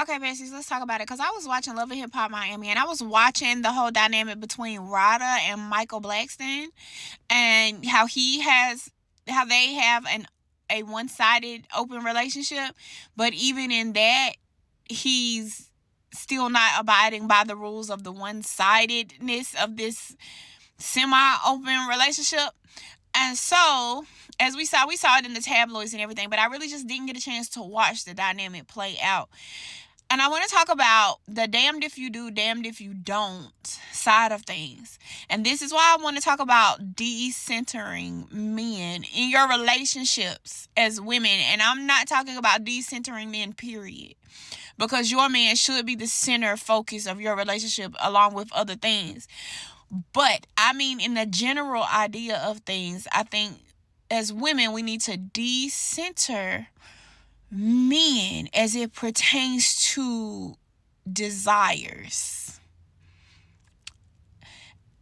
Okay, besties, let's talk about it. Because I was watching Love and Hip Hop Miami, and I was watching the whole dynamic between Rada and Michael Blackson, and how they have a one-sided open relationship, but even in that, he's still not abiding by the rules of the one-sidedness of this semi-open relationship. And so, as we saw it in the tabloids and everything, but I really just didn't get a chance to watch the dynamic play out. And I want to talk about the damned if you do, damned if you don't side of things. And this is why I want to talk about decentering men in your relationships as women. And I'm not talking about decentering men, period. Because your man should be the center focus of your relationship along with other things. But I mean, in the general idea of things, I think as women, we need to decenter men as it pertains to desires.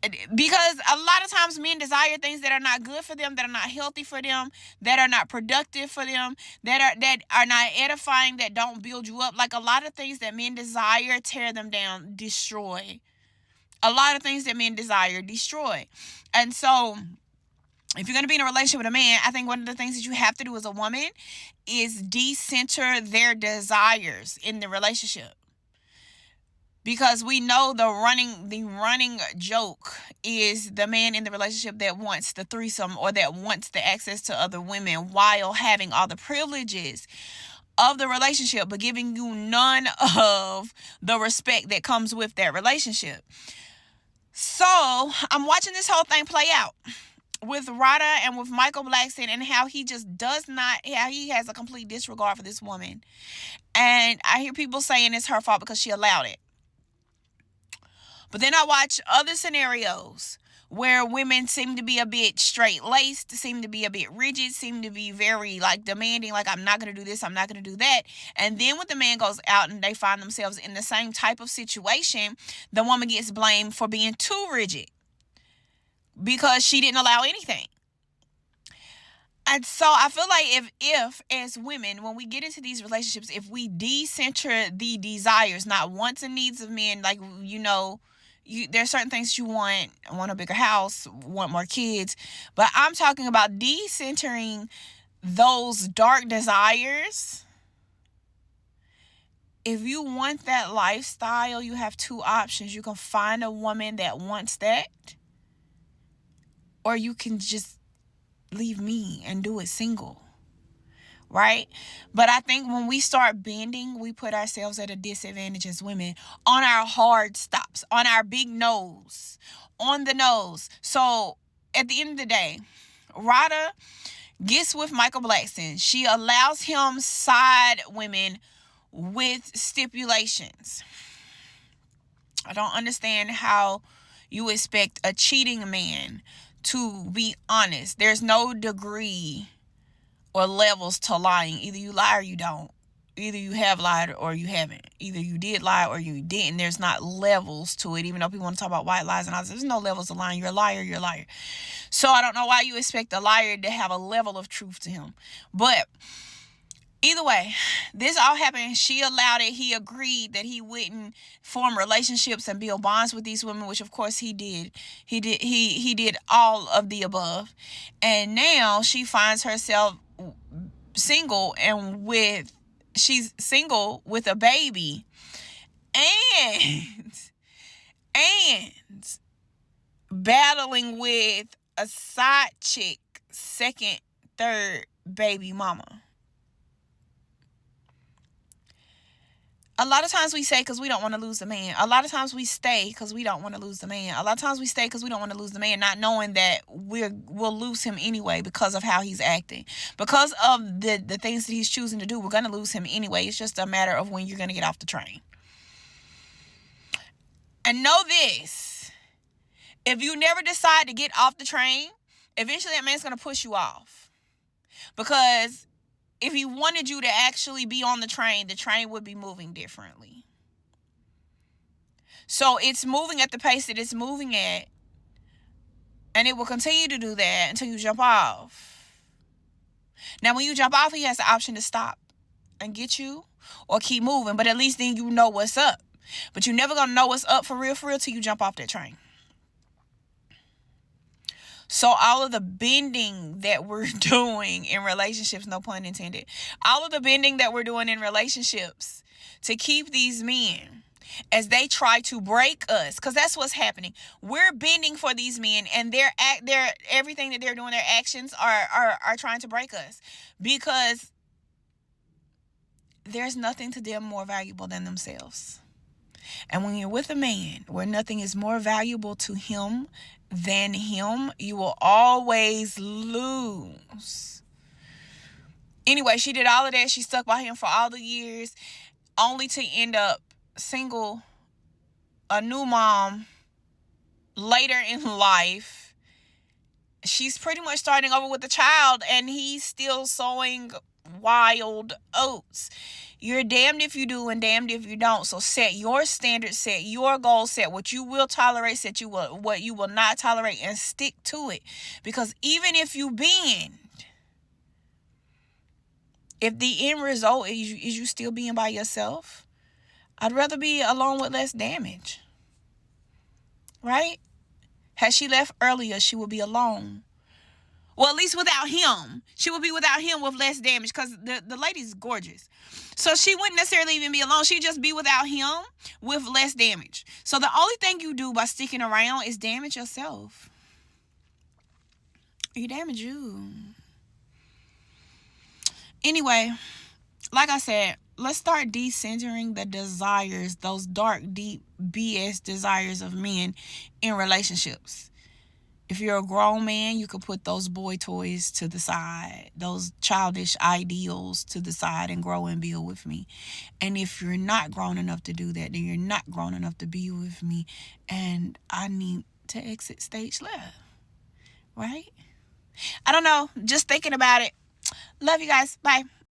Because a lot of times men desire things that are not good for them, that are not healthy for them, that are not productive for them, that are not edifying, that don't build you up. Like a lot of things that men desire tear them down, destroy. A lot of things that men desire destroy. And so if you're going to be in a relationship with a man, I think one of the things that you have to do as a woman is decenter their desires in the relationship. Because we know the running joke is the man in the relationship that wants the threesome or that wants the access to other women while having all the privileges of the relationship, but giving you none of the respect that comes with that relationship. So I'm watching this whole thing play out with Rada and with Michael Blackson, and how he just how he has a complete disregard for this woman. And I hear people saying it's her fault because she allowed it. But then I watch other scenarios where women seem to be a bit straight-laced, seem to be a bit rigid, seem to be very demanding, I'm not going to do this, I'm not going to do that. And then when the man goes out and they find themselves in the same type of situation, the woman gets blamed for being too rigid because she didn't allow anything. And so I feel like if as women, when we get into these relationships, if we decenter the desires, not wants and needs of men, there's certain things you want. I want a bigger house, want more kids. But I'm talking about decentering those dark desires. If you want that lifestyle, you have two options. You can find a woman that wants that, or you can just leave me and do it single. Right? But I think when we start bending, we put ourselves at a disadvantage as women on our hard stops, on our big nose, on the nose. So at the end of the day, Rada gets with Michael Blackson. She allows him side women with stipulations. I don't understand how you expect a cheating man to be honest. There's no degree or levels to lying. Either you lie or you don't. Either you have lied or you haven't. Either you did lie or you didn't. There's not levels to it. Even though people want to talk about white lies and all this, there's no levels to lying. You're a liar, you're a liar. So I don't know why you expect a liar to have a level of truth to him. But either way, this all happened. She allowed it. He agreed that he wouldn't form relationships and build bonds with these women, which of course he did. He did all of the above. And now she finds herself single she's single with a baby and battling with a side chick, second, third baby mama. A lot of times we say because we don't want to lose the man. A lot of times we stay because we don't want to lose the man. A lot of times we stay because we don't want to lose the man, not knowing that we'll lose him anyway because of how he's acting. Because of the things that he's choosing to do, we're going to lose him anyway. It's just a matter of when you're going to get off the train. And know this. If you never decide to get off the train, eventually that man's going to push you off. Because if he wanted you to actually be on the train would be moving differently. So it's moving at the pace that it's moving at, and it will continue to do that until you jump off. Now, when you jump off, he has the option to stop and get you, or keep moving. But at least then you know what's up. But you're never going to know what's up for real till you jump off that train. So all of the bending that we're doing in relationships, no pun intended, all of the bending that we're doing in relationships to keep these men as they try to break us, because that's what's happening. We're bending for these men, and their everything that they're doing, their actions are trying to break us, because there's nothing to them more valuable than themselves. And when you're with a man where nothing is more valuable to him than him, you will always lose. Anyway, she did all of that. She stuck by him for all the years, only to end up single, a new mom later in life. She's pretty much starting over with a child, and he's still sowing wild oats. You're damned if you do and damned if you don't. So set your standards, set your goals, set what you will tolerate, set what you will not tolerate, and stick to it. Because even if you bend, if the end result is you still being by yourself, I'd rather be alone with less damage. Right? Had she left earlier, she would be alone. Well, at least without him. She would be without him with less damage, because the lady's gorgeous. So she wouldn't necessarily even be alone. She'd just be without him with less damage. So the only thing you do by sticking around is damage yourself. You damage you. Anyway, like I said, let's start decentering the desires, those dark, deep BS desires of men in relationships. If you're a grown man, you can put those boy toys to the side, those childish ideals to the side, and grow and build with me. And if you're not grown enough to do that, then you're not grown enough to be with me, and I need to exit stage left. Right? I don't know. Just thinking about it. Love you guys. Bye.